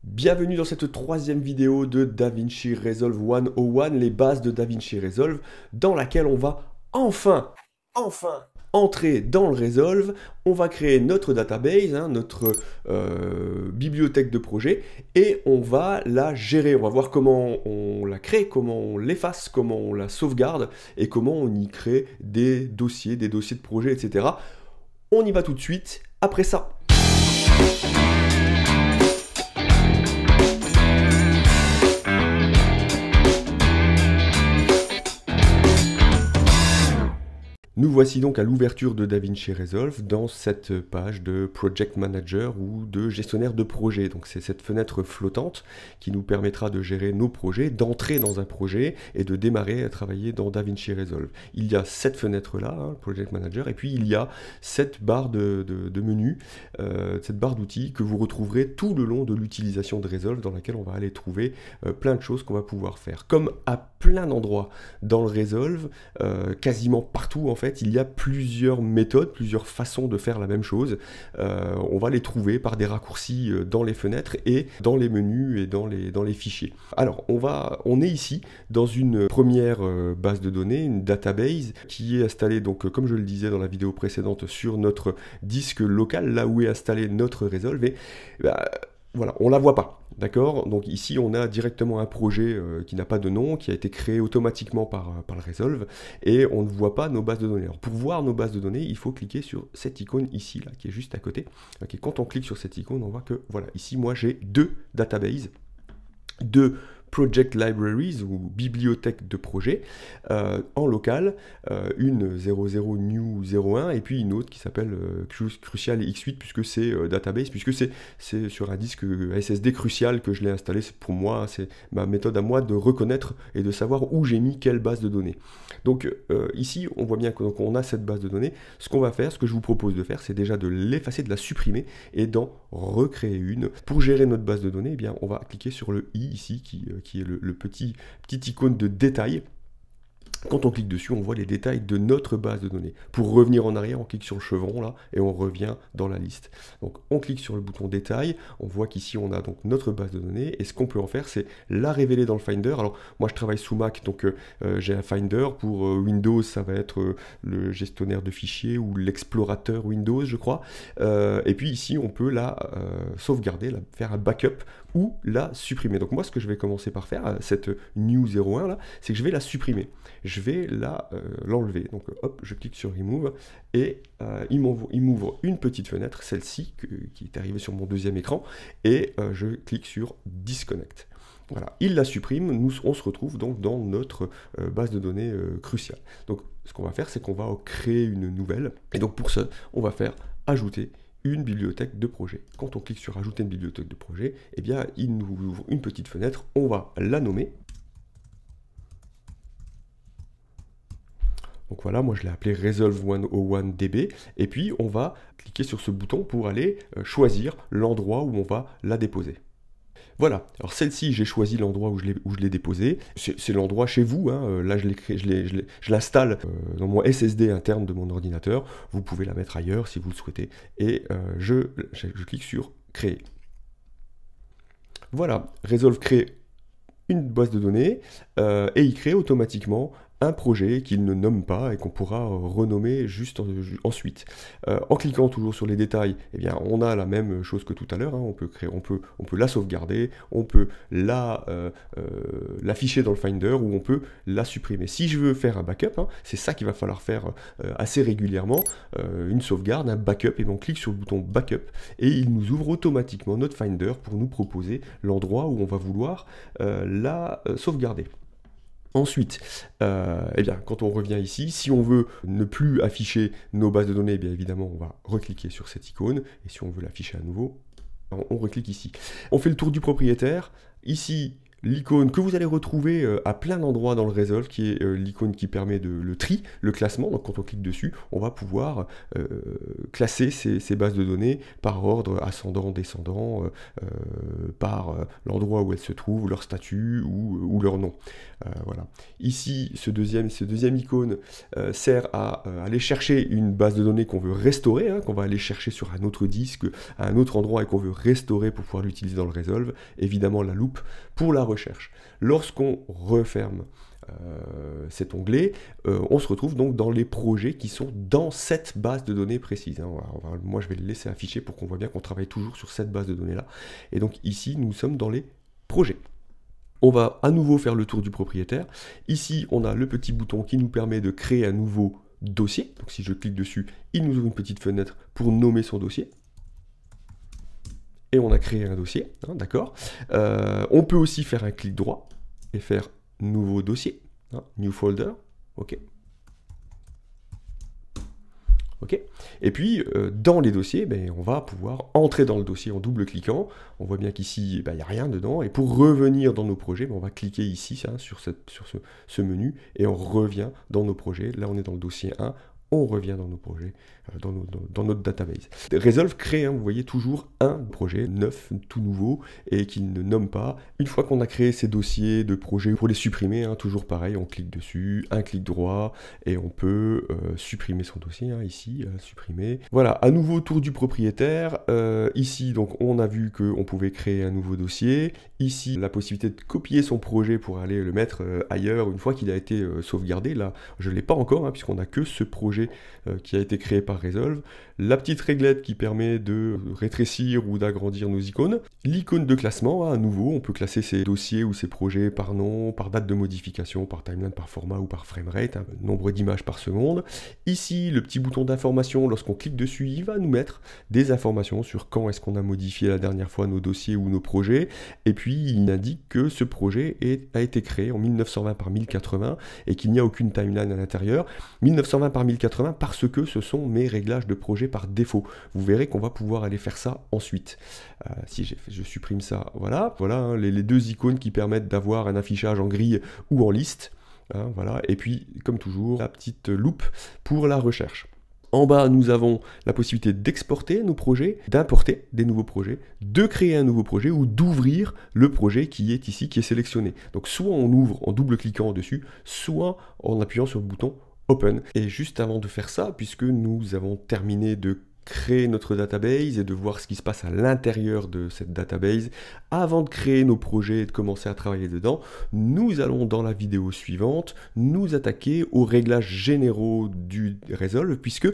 Bienvenue dans cette troisième vidéo de DaVinci Resolve 101, les bases de DaVinci Resolve, dans laquelle on va enfin entrer dans le Resolve. On va créer notre database, notre bibliothèque de projet, et on va la gérer. On va voir comment on la crée, comment on l'efface, comment on la sauvegarde, et comment on y crée des dossiers de projet, etc. On y va tout de suite, après ça. Nous voici donc à l'ouverture de DaVinci Resolve dans cette page de Project Manager ou de gestionnaire de projet. Donc c'est cette fenêtre flottante qui nous permettra de gérer nos projets, d'entrer dans un projet et de démarrer à travailler dans DaVinci Resolve. Il y a cette fenêtre-là, Project Manager, et puis il y a cette barre de menu, cette barre d'outils que vous retrouverez tout le long de l'utilisation de Resolve, dans laquelle on va aller trouver plein de choses qu'on va pouvoir faire. Comme à plein d'endroits dans le Resolve, quasiment partout en fait, il y a plusieurs méthodes, plusieurs façons de faire la même chose. On va les trouver par des raccourcis dans les fenêtres et dans les menus et dans les fichiers. Alors, on est ici dans une première base de données, une database qui est installée, donc comme je le disais dans la vidéo précédente, sur notre disque local, là où est installé notre Resolve. Et voilà, on la voit pas, d'accord? Donc ici, on a directement un projet qui n'a pas de nom, qui a été créé automatiquement par le Resolve, et on ne voit pas nos bases de données. Alors pour voir nos bases de données, il faut cliquer sur cette icône ici, là, qui est juste à côté. Okay, quand on clique sur cette icône, on voit que, voilà, ici, moi, j'ai deux databases, deux Project Libraries ou bibliothèques de projet en local, une 00 new 01 et puis une autre qui s'appelle Crucial X8 puisque c'est database, puisque c'est sur un disque SSD Crucial que je l'ai installé. Pour moi, c'est ma méthode à moi de reconnaître et de savoir où j'ai mis quelle base de données. Donc ici, on voit bien qu'on a cette base de données. Ce qu'on va faire, ce que je vous propose de faire, c'est déjà de l'effacer, de la supprimer et d'en recréer une. Pour gérer notre base de données, eh bien, on va cliquer sur le i ici qui est le petit icône de détail. Quand on clique dessus, on voit les détails de notre base de données. Pour revenir en arrière, on clique sur le chevron là et on revient dans la liste. Donc on clique sur le bouton détail, on voit qu'ici on a donc notre base de données et ce qu'on peut en faire, c'est la révéler dans le Finder. Alors moi je travaille sous Mac, donc j'ai un Finder. Pour Windows, ça va être le gestionnaire de fichiers ou l'explorateur Windows, je crois. Et puis ici, on peut la sauvegarder, faire un backup ou la supprimer. Donc moi, ce que je vais commencer par faire, cette new 01 là, c'est que je vais la supprimer. Je vais l'enlever. Donc hop, je clique sur Remove et il m'ouvre une petite fenêtre, celle-ci, qui est arrivée sur mon deuxième écran, et je clique sur Disconnect. Voilà, il la supprime, on se retrouve donc dans notre base de données cruciale. Donc ce qu'on va faire, c'est qu'on va créer une nouvelle, et donc pour ça, on va faire ajouter une bibliothèque de projet. Quand on clique sur ajouter une bibliothèque de projet, eh bien il nous ouvre une petite fenêtre, on va la nommer. Donc voilà, moi je l'ai appelé Resolve 101DB, et puis on va cliquer sur ce bouton pour aller choisir l'endroit où on va la déposer. Voilà, alors celle-ci, j'ai choisi l'endroit où je l'ai déposée. C'est l'endroit chez vous, là je l'installe dans mon SSD interne de mon ordinateur. Vous pouvez la mettre ailleurs si vous le souhaitez. Et je clique sur Créer. Voilà, Resolve crée une base de données et il crée automatiquement un projet qu'il ne nomme pas et qu'on pourra renommer juste ensuite. En cliquant toujours sur les détails, eh bien, on a la même chose que tout à l'heure. On peut la sauvegarder, on peut l'afficher dans le Finder ou on peut la supprimer. Si je veux faire un backup, c'est ça qu'il va falloir faire assez régulièrement, une sauvegarde, un backup, et on clique sur le bouton Backup et il nous ouvre automatiquement notre Finder pour nous proposer l'endroit où on va vouloir la sauvegarder. Ensuite, eh bien, quand on revient ici, si on veut ne plus afficher nos bases de données, eh bien évidemment, on va recliquer sur cette icône. Et si on veut l'afficher à nouveau, on reclique ici. On fait le tour du propriétaire. Ici, l'icône que vous allez retrouver à plein d'endroits dans le Resolve, qui est l'icône qui permet le tri, le classement. Donc quand on clique dessus, on va pouvoir classer ces bases de données par ordre ascendant, descendant, par l'endroit où elles se trouvent, leur statut ou leur nom. Voilà. Ici, ce deuxième icône sert à aller chercher une base de données qu'on veut restaurer, qu'on va aller chercher sur un autre disque, à un autre endroit et qu'on veut restaurer pour pouvoir l'utiliser dans le Resolve. Évidemment, la loupe pour la recherche. Lorsqu'on referme cet onglet, on se retrouve donc dans les projets qui sont dans cette base de données précise. Moi, je vais le laisser afficher pour qu'on voit bien qu'on travaille toujours sur cette base de données-là. Et donc ici, nous sommes dans les projets. On va à nouveau faire le tour du propriétaire. Ici, on a le petit bouton qui nous permet de créer un nouveau dossier. Donc si je clique dessus, il nous ouvre une petite fenêtre pour nommer son dossier. Et on a créé un dossier, d'accord. On peut aussi faire un clic droit et faire nouveau dossier, new folder, ok. Ok. Et puis, dans les dossiers, on va pouvoir entrer dans le dossier en double-cliquant. On voit bien qu'ici, il n'y a rien dedans. Et pour revenir dans nos projets, on va cliquer ici sur ce menu et on revient dans nos projets. Là, on est dans le dossier 1. On revient dans nos projets, dans notre database. Resolve crée, vous voyez, toujours un projet neuf, tout nouveau, et qu'il ne nomme pas. Une fois qu'on a créé ces dossiers de projets, pour les supprimer, toujours pareil, on clique dessus, un clic droit, et on peut supprimer son dossier, ici, supprimer. Voilà, à nouveau, tour du propriétaire. Ici, donc, on a vu qu'on pouvait créer un nouveau dossier. Ici, la possibilité de copier son projet pour aller le mettre ailleurs, une fois qu'il a été sauvegardé. Là, je ne l'ai pas encore, puisqu'on n'a que ce projet qui a été créé par Resolve, la petite réglette qui permet de rétrécir ou d'agrandir nos icônes, l'icône de classement, à nouveau, on peut classer ses dossiers ou ses projets par nom, par date de modification, par timeline, par format ou par framerate, nombre d'images par seconde. Ici, le petit bouton d'information, lorsqu'on clique dessus, il va nous mettre des informations sur quand est-ce qu'on a modifié la dernière fois nos dossiers ou nos projets, et puis il indique que ce projet a été créé en 1920 par 1080 et qu'il n'y a aucune timeline à l'intérieur. 1920 par 1080 parce que ce sont mes réglages de projet par défaut. Vous verrez qu'on va pouvoir aller faire ça ensuite. Si je supprime ça, voilà, les deux icônes qui permettent d'avoir un affichage en grille ou en liste. Voilà. Et puis, comme toujours, la petite loupe pour la recherche. En bas, nous avons la possibilité d'exporter nos projets, d'importer des nouveaux projets, de créer un nouveau projet ou d'ouvrir le projet qui est ici, qui est sélectionné. Donc, soit on ouvre en double-cliquant dessus, soit en appuyant sur le bouton Open. Et juste avant de faire ça, puisque nous avons terminé de créer notre database et de voir ce qui se passe à l'intérieur de cette database, avant de créer nos projets et de commencer à travailler dedans, nous allons dans la vidéo suivante nous attaquer aux réglages généraux du Resolve, puisque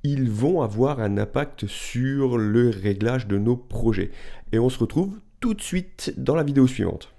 ils vont avoir un impact sur le réglage de nos projets. Et on se retrouve tout de suite dans la vidéo suivante.